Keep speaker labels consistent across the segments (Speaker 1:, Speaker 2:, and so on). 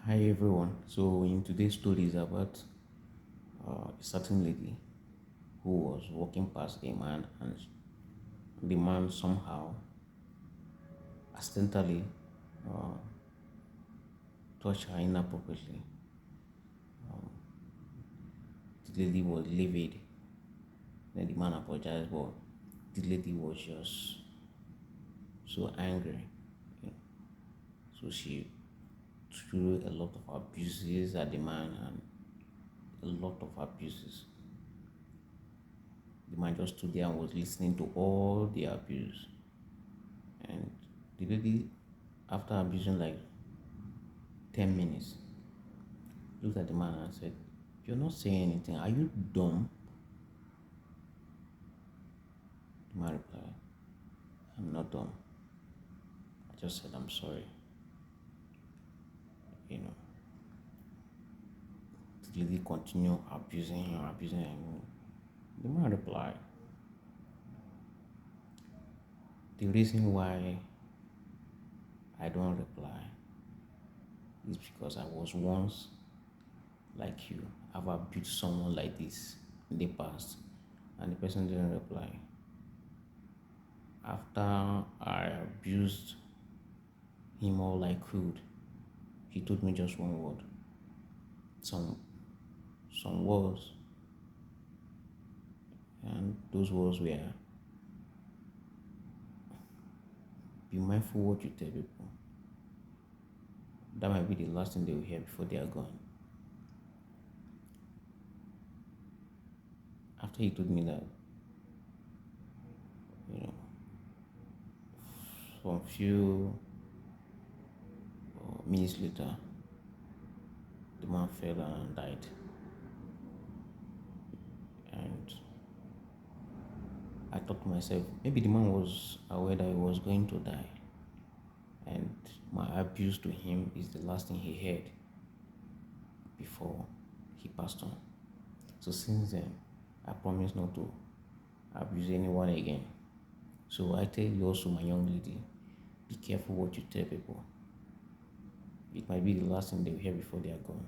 Speaker 1: Hi everyone. So in today's story is about a certain lady who was walking past a man, and the man somehow accidentally uh, touched her inappropriately. The lady was livid. Then the man apologized, but the lady was just so angry. You know. So she threw a lot of abuses at the man, and a lot of abuses. The man just stood there and was listening to all the abuse. And the lady, after abusing like 10 minutes, looked at the man and said, "You're not saying anything. Are you dumb?" The man replied, "I'm not dumb. I just said I'm sorry." You know, the lady continued abusing him. The man replied, "The reason why I don't reply is because I was once like you. I've abused someone like this in the past." And the person didn't reply. After I abused him all I could, he told me just one word. Some some words, and those words were, "Be mindful what you tell people." That might be the last thing they will hear before they are gone. After he told me that, you know, some few minutes later, the man fell and died. And I thought to myself, maybe the man was aware that he was going to die, and my abuse to him is the last thing he heard before he passed on. So since then, I promise not to abuse anyone again. So I tell you also, my young lady, be careful what you tell people. It might be the last thing they will hear before they are gone.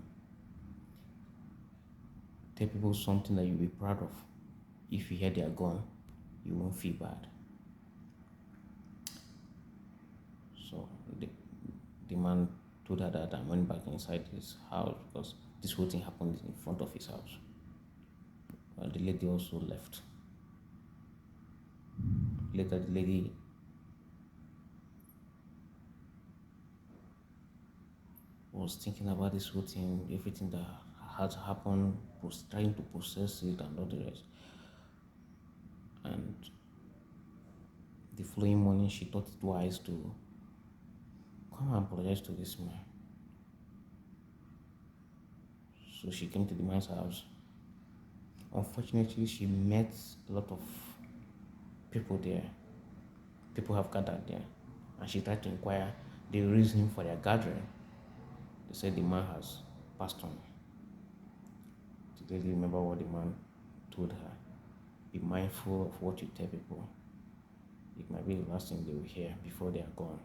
Speaker 1: Tell people something that you'll be proud of. If you hear they are gone, you won't feel bad. So the man told her that and went back inside his house because this whole thing happened in front of his house. The lady also left. Later, the lady was thinking about this whole thing, everything that had happened, was trying to process it and all the rest. And the following morning, she thought it wise to come and apologize to this man. So she came to the man's house. Unfortunately, she met a lot of people there. People have gathered there. And she tried to inquire the reason for their gathering. They said the man has passed on. Did they remember what the man told her? Be mindful of what you tell people. It might be the last thing they will hear before they are gone.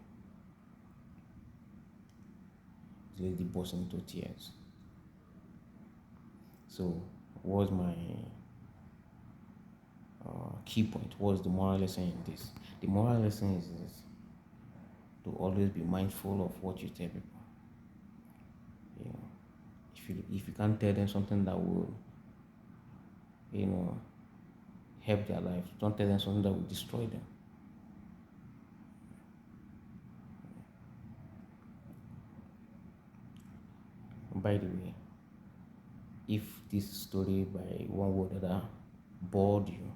Speaker 1: The lady burst into tears. So, what was my key point? What was the moral lesson in this? The moral lesson is this: to always be mindful of what you tell people. You know, if you can't tell them something that will, you know, help their life, don't tell them something that will destroy them. By the way, if this story by one word or other bored you,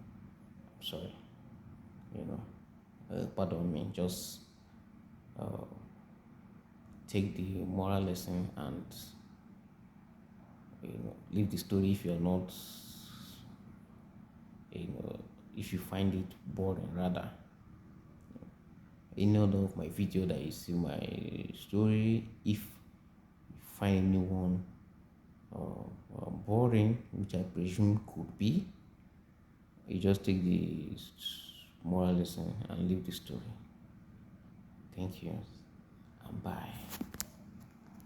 Speaker 1: I'm sorry. You know, pardon me. Just uh, take the moral lesson and leave the story if you're not, you know, if you find it boring. Rather, any other of my video that you see my story, if you find anyone boring, which I presume could be, you just take the moral lesson and leave the story. Thank you and bye.